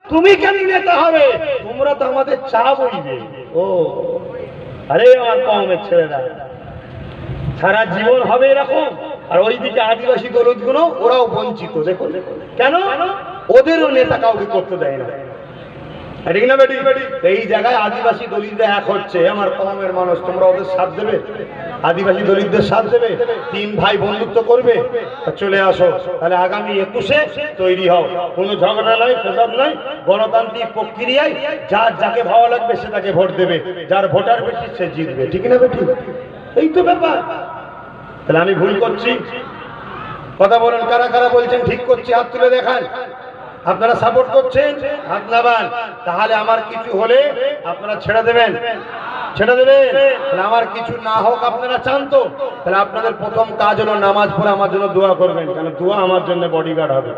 তুমি কেন নেতা হবে? তোমরা তো আমাদের চা বইবে। ও আরে আমার কমের ছেলেরা সারা জীবন হবে এরকম, আর ওইদিকে আদিবাসী দলিতগুলো ওরাও বঞ্চিত। দেখো কেন? ওদেরও নেতা কাউকে করতে দেয় না, ঠিক না বেটি? এই জায়গায় আদিবাসী দলিতরা এক হচ্ছে। আমার কমের মানুষ, তোমরা ওদের সাথ দেবে, আদিবাসী দলিতদের সাথ দেবে, তিন ভাই বন্ধুত্ব করবে। চলে আসো তাহলে আগামী 21-এ তৈরি হও। কোনো ঝগড়া নয়, ফেসাদ নয়, গণতান্ত্রিক প্রক্রিয়ায় যার যাকে ভালো লাগবে সে তাকে ভোট দেবে, যার ভোটার বেশি সে জিতবে, ঠিক না বেটি? এই তো ব্যাপার। তাহলে আমি ভুল করছি? কথা বলেন, কারা কারা বলছেন ঠিক করছি? হাত তুলে দেখান। আপনারা সাপোর্ট করছেন, হাত নামান। তাহলে আমার কিছু হলে আপনারা ছেড়ে দেবেন, ছেড়ে দেবেন। তাহলে আমার কিছু না হোক আপনারা চান তো? তাহলে আপনাদের প্রথম কাজ হলো নামাজ পড়ে আমার জন্য দোয়া করবেন, কারণ দোয়া আমার জন্য বডিগার্ড হবে।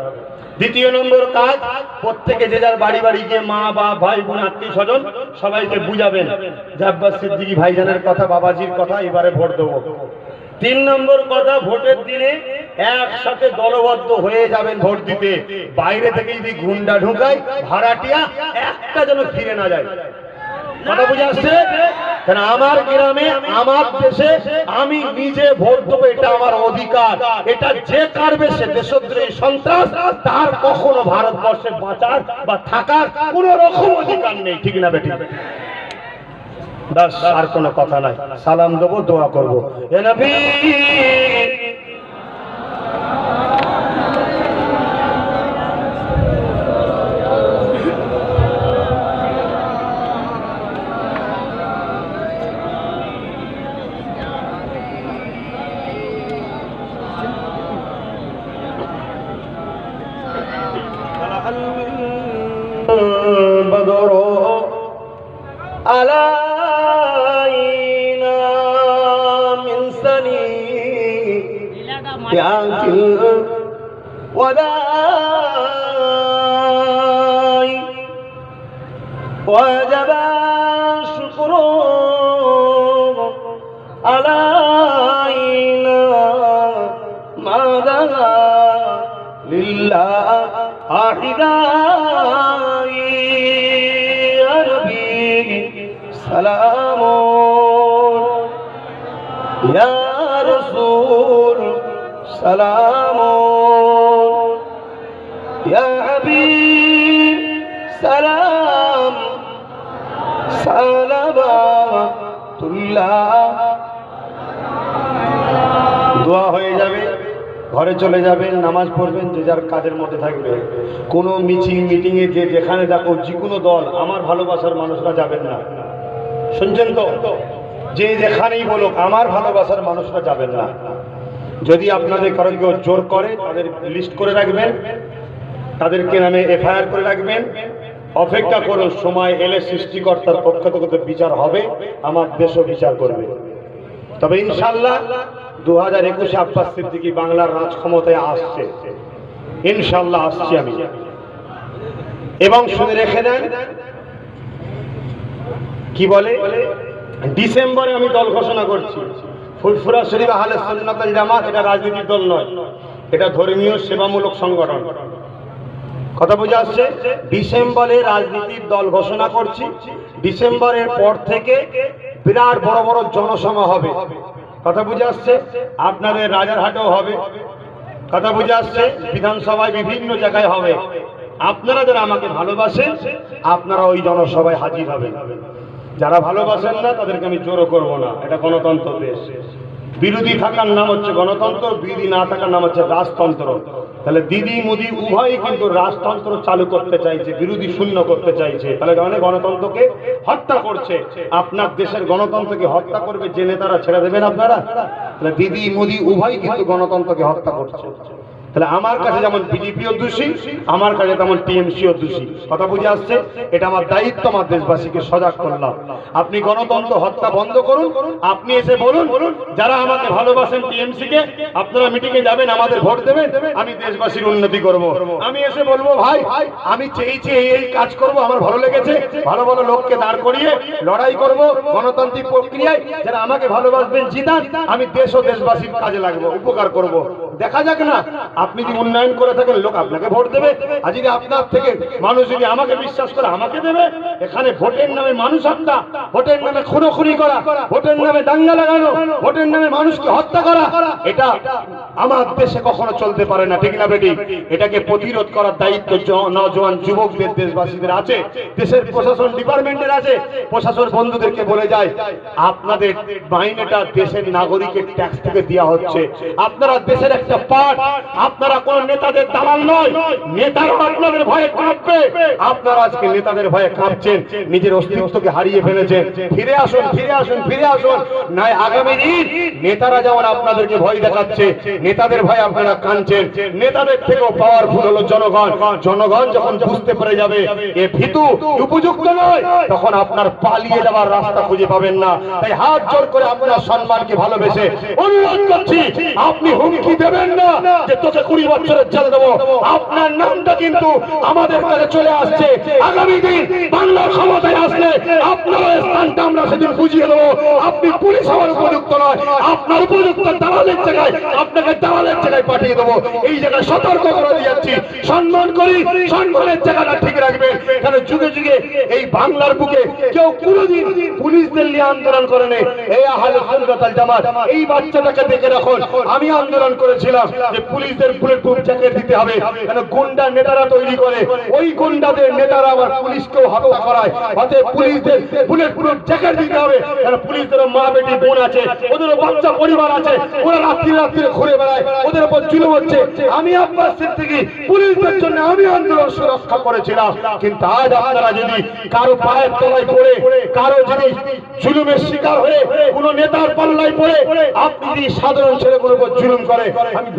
দ্বিতীয় নম্বর কাজ, প্রত্যেকে যে যার বাড়ি বাড়ি গিয়ে মা বাপ ভাই বোন আত্মীয় স্বজন সবাইকে বুঝাবেন যে আব্বাস সিদ্দিকী ভাইজানের কথা, বাবাজির কথা, এবারে ভোট দেবো। 3 নম্বর কথা, ভোটের দিনে একসাথে দলবদ্ধ হয়ে যাবেন ভোট দিতে। বাইরে থেকে যদি গুন্ডা ঢুকায়, ভাড়াটিয়া একটা যেন ফিরে না যায়। কথা বুঝে আসছে? কারণ আমার গ্রামে, আমার দেশে আমি নিজে ভোট দেবো, এটা আমার অধিকার। এটা যে কারবে সে দেশদ্রোহী সন্ত্রাস, তার কখনো ভারতবর্ষে বাঁচার বা থাকার কোনো রকম অধিকার নেই, ঠিক না বেটি? বাস, আর কোনো কথা নাই। সালাম দেবো, দোয়া করবো। এ নবী বদর আলাইনা মিন সানিয়াতিল ওয়াদাই ওয়াজাবা শুকরু আলাইনা মাদা লিল্লাহ আহিদাই ইয়া নবী সালামুন ইয়া রাসূল সালামুন ইয়া হাবিব সালাম সালাবাতুল্লাহ। দোয়া হয়ে যাবে, ঘরে চলে যাবেন, নামাজ পড়বেন, যে যার কাজের মধ্যে থাকবে। কোনো মিছিল মিটিংয়ে যে যেখানে দেখো, যে কোনো দল, আমার ভালোবাসার মানুষরা যাবেন না। শুনছেন তো? যে যেখানেই বলুক, আমার ভালোবাসার মানুষরা যাবেন না। যদি আপনাদের কারো কেউ জোর করে, তাদের লিস্ট করে রাখবেন, তাদেরকে নামে FIR করে রাখবেন। অপেক্ষা করুন, সময় এলে সৃষ্টিকর্তার পক্ষ থেকে বিচার হবে, আমার দেশও বিচার করবে। তবে ইনশাআল্লাহ 2021-এ আব্বাস সিদ্দিকী বাংলার রাজ ক্ষমতায় আসছে, ইনশাআল্লাহ আসছি আমি। এবং শুনে রেখে দেন, কি বলে, ডিসেম্বরে আমি দল ঘোষণা করছি। ফুরফুরা শরীফ আহলে সুন্নাত ওয়াল জামাত এটা রাজনৈতিক দল নয়, এটা ধর্মীয় সেবামূলক সংগঠন। কথা বুঝে আসছে? ডিসেম্বরে রাজনীতির দল ঘোষণা করছি। ডিসেম্বরের পর থেকে বিরাট বড় বড় জনসভা হবে। কথা বুঝে আসছে? আপনাদের রাজারহাটেও হবে। কথা বুঝে আসছে? বিধানসভায় বিভিন্ন জায়গায় হবে। আপনারা যারা আমাকে ভালোবাসেন, আপনারা ওই জনসভায় হাজির হবেন। যারা ভালোবাসেন না, তাদেরকে আমি জোরও করব না। এটা গণতন্ত্র দেশ। বিরোধী থাকার নাম হচ্ছে গণতন্ত্র, বিরোধী না থাকার নাম হচ্ছে রাজতন্ত্র। তাহলে দিদি মোদি উভয়ই কিন্তু রাজতন্ত্র চালু করতে চাইছে, বিরোধী শূন্য করতে চাইছে। তাহলে মানে গণতন্ত্রকে হত্যা করছে। আপনার দেশের গণতন্ত্রকে হত্যা করবে যে নেতারা, ছেড়ে দেবেন আপনারা? তাহলে দিদি মোদি উভয়ই কিন্তু গণতন্ত্রকে হত্যা করছে। তাহলে আমার কাছে যেমন বিজেপিও দোষী, আমার কাছে তেমন টিএমসিও দোষী। কথা বুঝে আসছে? এটা আমার দায়িত্ব, আমার দেশবাসীকে সজাগ করলাম। আপনি গণতন্ত্র হত্যা বন্ধ করুন। আপনি এসে বলুন, যারা আমাকে ভালোবাসেন টিএমসিকে, আপনারা মিটিংয়ে যাবেন, আমাদের ভোট দেবেন, আমি দেশবাসীর উন্নতি করব। আমি এসে বলবো, ভাই আমি চেয়েছি এই কাজ করব, আমার ভালো লেগেছে, ভালো ভালো লোককে দাঁড় করিয়ে লড়াই করব গণতান্ত্রিক প্রক্রিয়ায়। যারা আমাকে ভালোবাসবেন জিতান, আমি দেশ ও দেশবাসীর কাজে লাগবো, উপকার করব। দেখা যাক না, আপনি যদি উন্নয়ন করে থাকেন লোক আপনাকে ভোট দেবে, আর যদি আপনার থেকে মানুষ যদি আমাকে বিশ্বাস করে আমাকে দেবে। এখানে ভোটের নামে মানুষ হত্যা, ভোটের নামে খুনোখুনি করা, ভোটের নামে দাঙ্গা লাগানো, ভোটের নামে মানুষকে হত্যা করা, এটা আমার দেশে কখনো চলতে পারে না, ঠিক না বেটি? এটাকে প্রতিরোধ করার দায়িত্ব নওজোয়ান যুবকদের, দেশবাসীদের আছে, দেশের প্রশাসন ডিপার্টমেন্টের আছে। প্রশাসন বন্ধুদেরকে বলে যায়, আপনাদের মাইনেটা দেশের নাগরিকের ট্যাক্স থেকে দেওয়া হচ্ছে, আপনারা দেশের একটা পার্ট, আপনারা কোন নেতাদের দালাল নয়। নেতারা আপনাদের ভয়ে কাঁপবে, আপনারা আজকে নেতাদের ভয়ে কাঁপছেন, নিজের অস্তিত্বকে হারিয়ে ফেলেছেন। ফিরে আসুন, ফিরে আসুন, ফিরে আসুন, নয় আগামী দিন নেতারা যেমন আপনাদেরকে ভয় দেখাচ্ছে, নেতাদের ভয়ে আপনারা কাঁদছেন। নেতাদের থেকেও পাওয়ারফুল হলো জনগণ। জনগণ যখন বুঝতে পেরে যাবে এ ভীতু উপযুক্ত নয়, তখন আপনার পালিয়ে যাওয়ার রাস্তা খুঁজে পাবেন না। তাই হাত জোর করে আপনার সম্মানকে ভালোবেসে অনুরোধ করছি, আপনি হুমকি দেবেন না যে তোকে 20 বছরের জেল দেবো। আপনার নামটা কিন্তু আমাদের কাছে চলে আসছে। আগামী দিন বাংলার ক্ষমতায় আসলে আপনার স্থানটা আমরা সেদিন বুঝিয়ে দেবো। আপনি পুলিশ হওয়ার উপযুক্ত নয়, আপনার উপযুক্ত দালালের জায়গায়, আপনাকে দালালের জায়গায় পাঠিয়ে দেবো। এই জায়গায় সতর্ক করে দিয়ে যাচ্ছি, সম্মান করি, সম্মানের জায়গাটা ঠিক রাখবেন। কারণ যুগে যুগে এই বাংলার বুকে কেউ কোনোদিন পুলিশদের নিয়ে আন্দোলন করেনি। এই আহলে সুন্নাত ওয়াল জামাত, এই বাচ্চাটাকে দেখে রাখুন, আমি আন্দোলন করেছিলাম যে পুলিশদের বুলেট প্রুফ জ্যাকেট দিতে হবে। কেন গুন্ডা নেতারা তৈরি করে, ওই গুন্ডাদের নেতারা আবার পুলিশকেও হত্যা করায়। অতএব পুলিশদের বুলেট প্রুফ জ্যাকেট দিতে হবে। কেন পুলিশদেরও মা বেটি বোন আছে, ওদেরও বাচ্চা পরিবার আছে, ওরা রাত্রি রাত্রি ঘুরে বেড়ায়, ওদের উপর জুলুম হচ্ছে। আমি আব্বাস সিদ্দিকী পুলিশদের জন্য আমি আন্দোলন সুরক্ষা করেছিলাম। কিন্তু আজ আপনারা যদি কারো পায়ের তলায় পড়ে, কারো যদি জুলুমের শিকার হয়ে, কোন নেতার পাল্লায় পড়ে আপনি যদি সাধারণ ছেলেগুলোর উপর জুলুম করে, আমি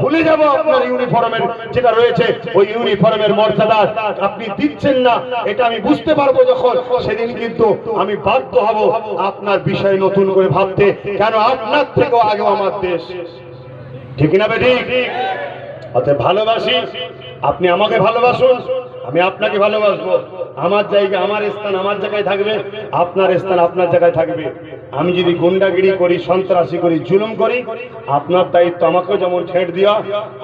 ভুলে যাব আপনার ইউনিফর্মের যেটা রয়েছে, ওই ইউনিফর্মের মর্যাদা আপনি দিচ্ছেন না, এটা আমি বুঝতে পারবো যখন, সেদিন কিন্তু আমি বাধ্য হব আপনার বিষয়ে নতুন করে ভাবতে। কেন আপনার থেকেও আগে আমার দেশ, ঠিক না বেটি? অতএব ভালোবাসি, আপনি আমাকে ভালোবাসুন, আমি আপনাকে ভালোবাসবো। আমার জায়গা, আমার স্থান আমার জায়গায় থাকবে, আপনার স্থান আপনার জায়গায় থাকবে। আমি যদি গুন্ডাগিরি করি, সন্ত্রাসী করি, জুলুম করি, আপনার দায়িত্ব আমাকেও যেমন ঠেট দেওয়া,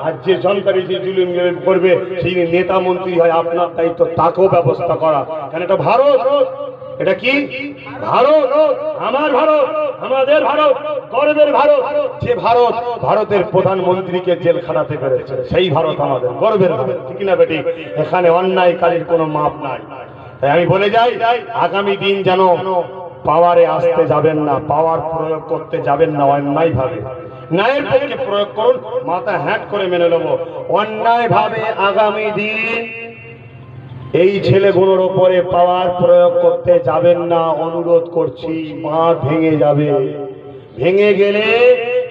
আর যে সন্ত্রাসী যে জুলুম করবে সেই নেতা মন্ত্রী হয়, আপনার দায়িত্ব তাকেও ব্যবস্থা করা। কারণ এটা ভারত, এটা কি ভারত, আমার ভারত, আমাদের ভারত, গর্বের ভারত। যে ভারত ভারতের প্রধানমন্ত্রীকে জেল খাটাতে পেরেছে, সেই ভারত আমাদের গর্বের ভারত, ঠিক না বেটি? এখানে অন্যায়কারীর কোনো মাপ নাই। তাই আমি বলে যাই, আগামী দিন যেন পাওয়ারে আসতে যাবেন না, পাওয়ার প্রয়োগ করতে যাবেন না অন্যায় ভাবে। ন্যায়ের পক্ষে প্রয়োগ করুন, মাথা হ্যাট করে মেনে নেব। অন্যায় ভাবে আগামী দিন এই ছেলেগুলোর উপরে পাওয়ার প্রয়োগ করতে যাবেন না, অনুরোধ করছি। বাঁধ ভেঙে যাবে, ভেঙে গেলে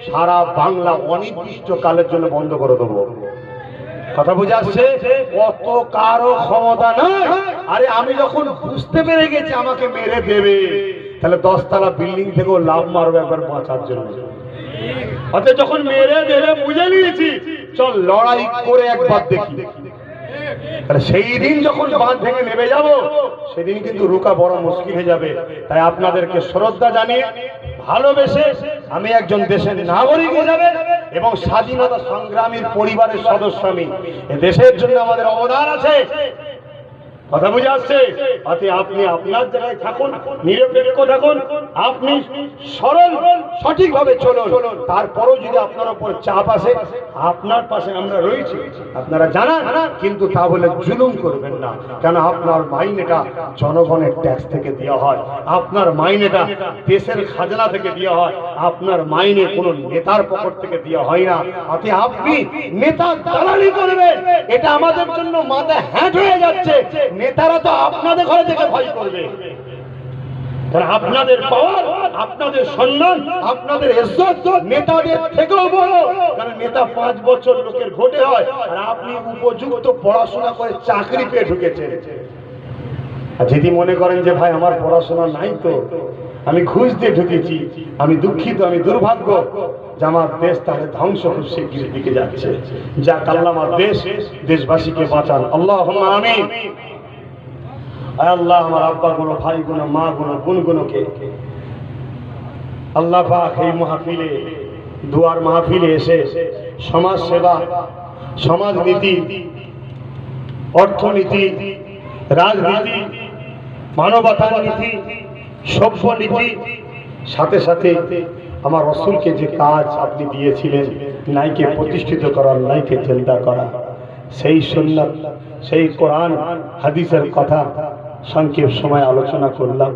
সারা বাংলা অনির্দিষ্ট কালের জন্য বন্ধ করে দেবো। কথা বুঝে আসছে? কত কারো ক্ষমতা নাই। আরে আমি যখন বুঝতে পেরে গেছি আমাকে মেরে দেবে, তাহলে 10 তলা বিল্ডিং থেকেও লাভ মারবে একবার বাঁচার জন্য। অর্থাৎ যখন মেরে দেবে বুঝে নিয়েছি, চল লড়াই করে একবার দেখি। সেই দিন যখন বাঁধ ভেঙে নেমে যাব, সেদিন কিন্তু রুকা বড় মুশকিল হয়ে যাবে। তাই আপনাদেরকে শ্রদ্ধা জানিয়ে, ভালোবেসে, আমি একজন দেশের নাগরিক হিসাবে এবং স্বাধীনতা সংগ্রামীর পরিবারের সদস্য, আমি দেশের জন্য আমাদের অবদান আছে। কথা বুঝে আসছে? অতএব আপনি আপনার জায়গায় থাকুন, নিরপেক্ষ থাকুন, আপনি সরল সঠিকভাবে চলুন। তারপরও যদি আপনার উপর চাপ আসে, আপনার পাশে আমরা রয়েছি, আপনারা জানান, কিন্তু তা বলে জুলুম করবেন না। কেন আপনার মাইনেটা জনগণের ট্যাক্স থেকে দেওয়া হয়, আপনার মাইনেটা দেশের খাজনা থেকে দেওয়া হয়, আপনার মাইনে কোনো নেতার পকেট থেকে দেওয়া হয় না। অতএব আপনি নেতা দালালি করবেন, এটা আমাদের জন্য মাথা হ্যাট হয়ে যাচ্ছে। নেতারা তো আপনাদের ঘরে থেকে ভয় করবে, কারণ আপনাদের পাওয়ার, আপনাদের সম্মান, আপনাদের ইজ্জত নেতাদের থেকেও বড়। কারণ নেতা 5 বছর লোকের ভোটে হয়, আর আপনি উপযুক্ত পড়াশোনা করে চাকরি পেয়ে ঢুকেছেন। আর যদি মনে করেন যে ভাই আমার পড়াশোনা নাই, তো আমি ঘুষ দিয়ে ঢুকেছি, আমি দুঃখিত, আমি দুর্ভাগ্য যে আমার দেশ তাহলে ধ্বংস খুব শীঘ্রই দিকে যাচ্ছে। যাক, আল্লাহ আমার দেশবাসীকে বাঁচান, আল্লাহুম্মা আমিন। আল্লাহ আমার আব্বা গুলো, ভাই গুলো, মা গুলো, বোন গুলোকে আল্লাহ পাক এই মাহফিলে দুয়ার মাহফিলে এসে সমাজ সেবা, সমাজনীতি, অর্থনীতি, রাজনীতি, মানবতার নীতি, সভ্য নীতি, সাথে সাথে আমার রসুলকে যে কাজ আপনি দিয়েছিলেন, নাইকে প্রতিষ্ঠিত করা, নাইকে চিন্তা করা, সেই সুন্নাত, সেই কোরআন হাদিসের কথা সংক্ষেপ সময় আলোচনা করলাম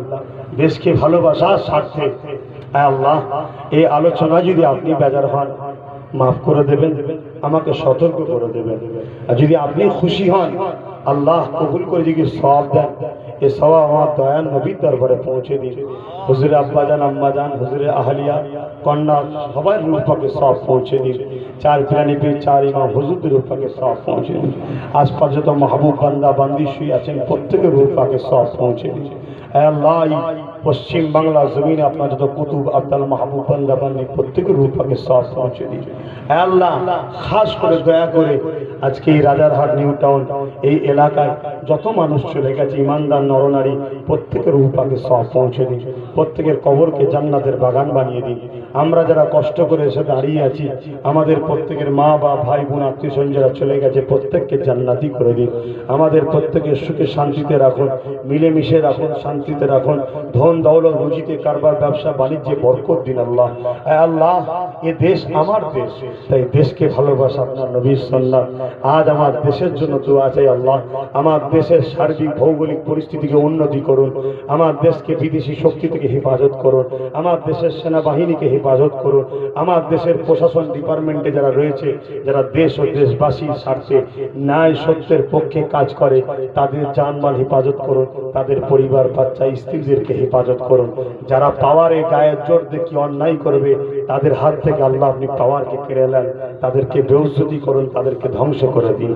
দেশকে ভালোবাসার স্বার্থে। আল্লাহ, এই আলোচনা যদি আপনি বেজার হন, মাফ করে দেবেন, আমাকে সতর্ক করে দেবেন। আর যদি আপনি খুশি হন, আল্লাহ কবুল করে যদি সওয়াব দেন, এই সওয়াব আমার দয়াল নবীর দরবারে পৌঁছে দিন। হুজুরে আব্বাজান, আম্মাজান, হুজুরে আহলিয়া, কন্যা, সবাই রূহ পাকে সওয়াব পৌঁছে দিন। চার প্রাণী পীর, চার ইমাম হুজুরদের রূহ পাকে সওয়াব পৌঁছে দিন। আশপাশ যত মাহবুব বান্দা বান্দি শুয়ে আছেন, প্রত্যেকের রূহ পাকে সওয়াব পৌঁছে দিন। আল্লাহ, পশ্চিম বাংলা জমিনে আপনার যত কুতুব আব্দাল মাহবুব বান্দা বান্দি, প্রত্যেকের রূহ পাকে সওয়াব পৌঁছে দিন। আল্লাহ, খাস করে দয়া করে আজকে এই রাজারহাট নিউ টাউন এই এলাকায় যত মানুষ চলে গেছে, ইমানদার নরনারী, প্রত্যেকের রূহ পাকে সওয়াব পৌঁছে দিন। প্রত্যেকের কবরকে জান্নাতের বাগান বানিয়ে দিন। আমরা যারা কষ্ট করে এসে দাঁড়িয়ে আছি, আমাদের প্রত্যেকের মা বা ভাই বোন আত্মীয় স্বজন যারা চলে গেছে, প্রত্যেককে জান্নাতি করে দিন। আমাদের প্রত্যেকের সুখে শান্তিতে রাখুন, মিলেমিশে রাখুন, শান্তিতে রাখুন। ধন দৌলত, রুজিতে, কারবার, ব্যবসা বাণিজ্যে বরকত দিন। আল্লাহ, আল্লাহ, এ দেশ আমার দেশ, তাই দেশকে ভালোবাসা আপনার নবীর সুন্নাত। আজ আমার দেশের জন্য দোয়া চাই। আল্লাহ, আমার দেশের সার্বিক ভৌগোলিক পরিস্থিতিকে উন্নতি করুন। আমার দেশকে বিদেশি শক্তি থেকে হেফাজত করুন। আমার দেশের সেনাবাহিনীকে হেফাজত করুন। আমার দেশের প্রশাসন ডিপার্টমেন্টে যারা রয়েছে, যারা দেশ ও দেশবাসীর স্বার্থে ন্যায় সত্যের পক্ষে কাজ করে, তাদের জানমাল হেফাজত করুন। তাদের পরিবার, বাচ্চা, স্ত্রীদেরকে হেফাজত করুন। যারা পাওয়ারে গায়ের জোর দেখি অন্যায় করবে, তাদের হাত থেকে আল্লাহ আপনি পাওয়ারকে কেড়ে নেন, তাদেরকে বেউজ্জতি করুন, তাদেরকে ধ্বংস করে দিন।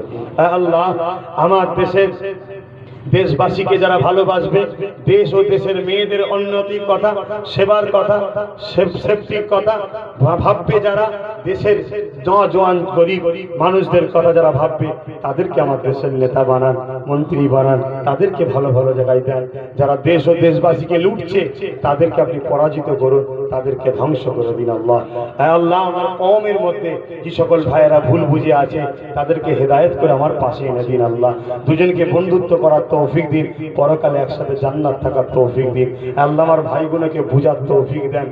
আল্লাহ, আমার দেশের দেশবাসীকে যারা ভালোবাসবে, দেশ ও দেশের মেয়েদের উন্নতির কথা, সেবার কথা, সেফটির কথা ভাববে, যারা দেশের জওয়ান গরিব মানুষদের কথা যারা ভাববে, তাদেরকে আমার দেশের নেতা বানান, মন্ত্রী বানান, তাদেরকে ভালো ভালো জায়গায় দেন। যারা দেশ ও দেশবাসীকে লুটছে, তাদেরকে আপনি পরাজিত করুন, তাদেরকে ধ্বংস করে দিন। আল্লাহ, আল্লাহ, আমার কওমের মধ্যে যে সকল ভাইয়েরা ভুল বুঝে আছে, তাদেরকে হেদায়েত করে আমার পাশে এনে দিন। আল্লাহ, দুজনকে বন্ধুত্ব করার তৌফিক দিন, পরকালে একসাথে জান্নাত থাকার তৌফিক দিন। আল্লাহ, আমার ভাইগুলোকে বুঝার তৌফিক দেন।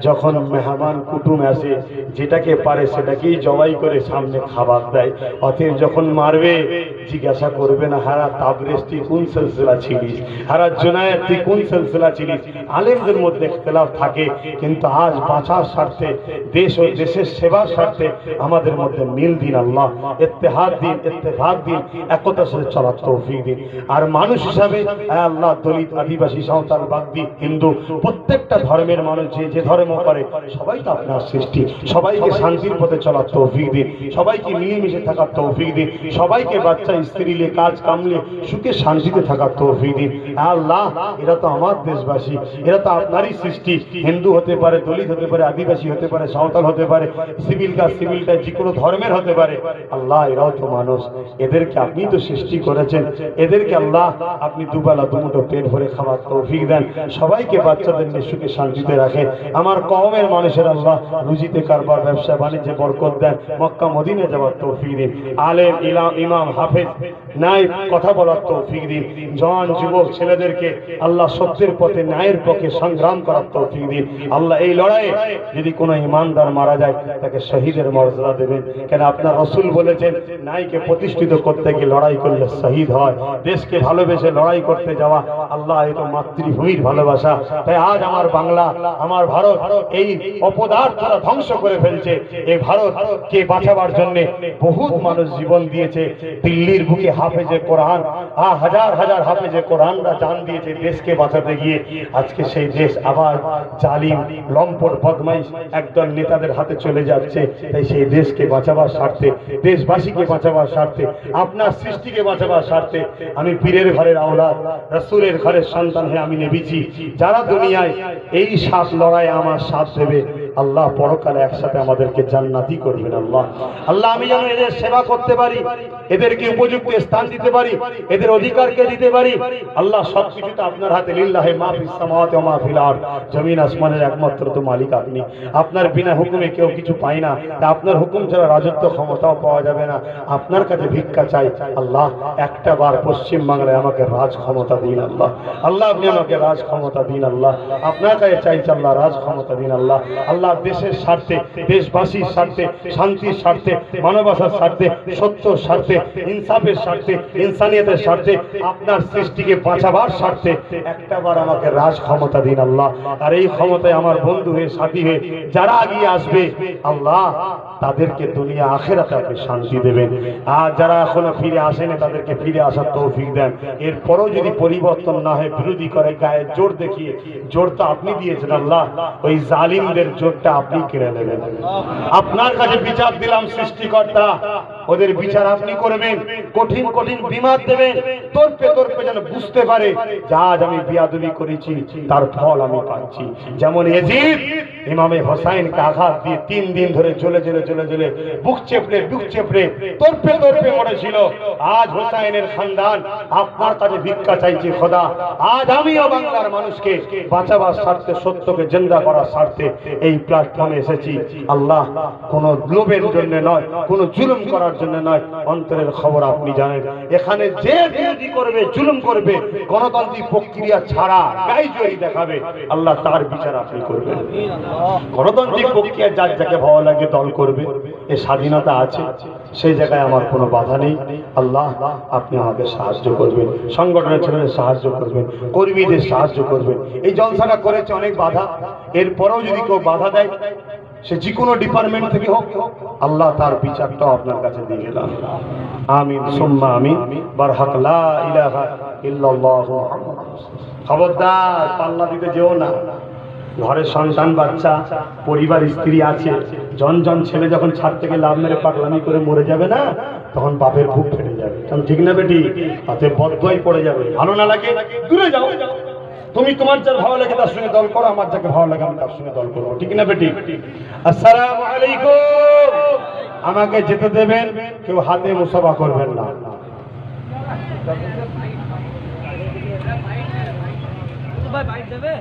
যখন মেহমান কুটুম আসে, যেটাকে পারে সেটাকেই জবাই করে সামনে খাবার দেয়। অতএব যখন মারবে, জিজ্ঞাসা করবে না হারা তাবরেজ তুই কোন সিলসিলা ছিলিস, হারা জুনায়েদ তুই কোন সিলসিলা ছিলিস। আলেমদের মধ্যে ইখতিলাফ থাকে, কিন্তু আজ বাঁচার স্বার্থে, দেশ ও দেশের সেবার স্বার্থে আমাদের মধ্যে মিল দিন। আল্লাহ, ইত্তেহাদ দিন, ইত্তেফাক দিন, একতার সাথে চলার তৌফিক দিন। আর মানুষ হিসাবে আল্লাহ, দলিত, আদিবাসী, সাঁওতাল, বাগদি, হিন্দু, প্রত্যেকটা ধর্মের মানুষ যে যে ধর্ম করে, সবাই তো আপনার সৃষ্টি। সবাইকে শান্তির পথে চলার তৌফিক দিন, সবাইকে মিলেমিশে থাকার তৌফিক দিন, সবাইকে বাচ্চা স্ত্রী নিয়ে কাজ কামলে সুখে শান্তিতে থাকার তৌফিক দিন। আল্লাহ, এরা তো আমার দেশবাসী, এরা তো আপনারই সৃষ্টি। হিন্দু হতে পারে, দলিত হতে পারে, আদিবাসী হতে পারে, সাঁওতাল হতে পারে, সিভিল কাজ, যে কোনো ধর্মের হতে পারে। আল্লাহ, এরাও তো মানুষ, এদেরকে আপনি তো সৃষ্টি করেছেন। এদেরকে আল্লাহ আপনি দুবেলা দুমুঠো পেট ভরে খাওয়ার তৌফিক দেন। সবাইকে বাচ্চাদের নিয়ে সুখে শান্তিতে রাখেন। আমার কওমের মানুষের আল্লাহ রুজিতে, কারবার, ব্যবসা বাণিজ্যে বরকত দেন। মক্কা মদিনা যাওয়ার তৌফিক দিন। আলেম, ইমাম, হাফেজ, ন্যায় কথা বলার তৌফিক দিন। জওয়ান যুবক ছেলেদেরকে আল্লাহ সত্যের পথে, ন্যায়ের পক্ষে সংগ্রাম করার তৌফিক দিন। আল্লাহ, এই লড়াইয়ে যদি কোনো ইমানদার মারা যায়, তাকে শহীদের মর্যাদা দেবেন। কেন আপনার রাসূল বলেছেন, ন্যায়কে প্রতিষ্ঠিত করতে গিয়ে লড়াই করলে শহীদ হয়। দেশকে ভালোবেসে লড়াই করতে যাওয়া, আল্লাহ, এটা মাতৃভূমির ভালোবাসা। তাই আজ আমার বাংলা, আমার ভারত, এই অপদার্থরা ধ্বংস করে ফেলছে। এই ভারতকে বাঁচাবার জন্য বহুত মানুষ জীবন দিয়েছে। দিল্লির বুকে হাফেজে কোরআন, হাজার হাজার হাফেজে কোরআনরা জান দিয়েছে দেশকে বাঁচাতে গিয়ে। আজকে সেই দেশ আবার জালিম, লম্পট, বদমাইশ একদল নেতাদের হাতে চলে যাচ্ছে। তাই সেই দেশকে বাঁচাবার স্বার্থে, দেশবাসীকে বাঁচাবার স্বার্থে, আপনার সৃষ্টিকে বাঁচাবার স্বার্থে, আমি পীরের ঘরের আওলাদ, রাসূলের ঘরের সন্তান হয়ে আমি নেমেছি। যারা দুনিয়ায় এই সাথ লড়াই আমার সাথ দেবে, আল্লাহ পরকালে একসাথে আমাদেরকে জান্নাতি করবেন আল্লাহ। আল্লাহ আমি যেন এদের সেবা করতে পারি, এদেরকে উপযুক্ত স্থান দিতে পারি, এদের অধিকারকে দিতে পারি। আল্লাহ সবকিছু তো আপনার হাতে, লিল্লাহি মা ফিস সামাওয়াতি ওয়া মা ফিল আরদ, জমিন আসমানের একমাত্র তো মালিক আপনি। আপনার বিনা হুকুমে কেউ কিছু পায় না, তা আপনার হুকুম ছাড়া রাজত্ব ক্ষমতাও পাওয়া যাবে না। আপনার কাছে ভিক্ষা চাই আল্লাহ, একটা বার পশ্চিম বাংলায় আমাকে রাজ ক্ষমতা দিন আল্লাহ। আল্লাহ আপনি আমাকে রাজ ক্ষমতা দিন আল্লাহ। আপনার কাছে চাইছি আল্লাহ, রাজ ক্ষমতা দিন আল্লাহ। আল্লাহ দেশের স্বার্থে, দেশবাসীর স্বার্থে, শান্তির স্বার্থে, মানবতার স্বার্থে, সত্যর স্বার্থে, ইনসাফের স্বার্থে, ইনসানিয়তের স্বার্থে, আপনার সৃষ্টিকে বাঁচাবার স্বার্থে একটা বার আমাকে রাজ ক্ষমতা দিন আল্লাহ। আর এই ক্ষমতায় আমার বন্ধু হয়ে, সাথী হয়ে যারা এগিয়ে আসবে আল্লাহ, তাদেরকে দুনিয়া আখিরাতে আপনি শান্তি দেবেন। আর যারা এখনো ফিরে আসেনি তাদেরকে ফিরে আসার তৌফিক দেন। এরপরও যদি পরিবর্তন না হয়, বিরোধী করে, গায়ে জোর দেখিয়ে, জোর তো আপনি দিয়েছেন আল্লাহ, ওই জালিমদের জোরটা আপনি কেড়ে নেবেন। আপনার কাছে বিচার দিলাম সৃষ্টিকর্তা, ওদের বিচার আপনি করবেন, কঠিন কঠিন বিমার দেবেন, তোরপে তোরপে যেন বুঝতে পারে যে আজ আমি বিয়াদবি করেছি, তার ফল আমি পাচ্ছি। যেমন ইয়াজিদ ইমামে হোসাইনকে আঘাত দিয়ে 3 দিন ধরে জ্বলে জ্বলে জ্বলে জ্বলে বুক চেপড়ে তোরপে তোরপে মরেছিল। আজ হোসাইনের খানদান আপনার কাছে ভিক্ষা চাইছে খোদা। আজ আমিও বাংলার মানুষকে বাঁচাবার স্বার্থে, সত্যকে জিন্দা করার স্বার্থে এই প্ল্যাটফর্মে এসেছি আল্লাহ। কোনো লোভের জন্য নয়, কোনো জুলুম করার জন্য নয়, অন্তরের খবর আপনি জানেন। এখানে যে বিরোধী করবে, জুলুম করবে, গণতান্ত্রিক প্রক্রিয়া ছাড়া গাইজুয়ারি দেখাবে, আল্লাহ তার বিচার আপনি করবেন। গণতান্ত্রিক প্রক্রিয়া যার যাকে ভালো লাগে দল করবে, এই স্বাধীনতা আছে, সেই জায়গায় আমার কোনো বাধা নেই। আল্লাহ আপনি আমাকে সাহায্য করবেন, সংগঠনের ছেলেদের সাহায্য করবেন, কর্মীদের সাহায্য করবেন। এই জলসাটা করেছে অনেক বাধা, এরপরেও যদি কেউ বাধা দেয়, সে যে কোনো ডিপার্টমেন্ট থেকে হোক, আল্লাহ তার বিচারটাও আপনার কাছে দিয়ে গেলাম। আমিন সুম্মা আমিন। বারহাক লা ইলাহা ইল্লাল্লাহু মুহাম্মাদুর রাসূলুল্লাহ। খবরদার পাল্লা দিতে যেও না। ঘরের সন্তান, বাচ্চা, পরিবার, স্ত্রী আছে, জন ছেলে যখন ছাদ থেকে লাভ মেরে পাগলামি করে মরে যাবে না, তখন বাপের বুক ফেটে যাবে। ঠিক না বেটি? তাতে বদদোয়াই পড়ে যাবে। ভালো না লাগে দূরে যাও। তুমি তোমার যার ভালো লাগে তার সঙ্গে দল করো, আমার যাকে ভালো লাগে আমি তার সঙ্গে দল করবো। ঠিক না বেটি? আসসালামু আলাইকুম। আমাকে যেতে দেবেন, কেউ হাতে মুসাফা করবেন না। ভাই বাইক দেবে।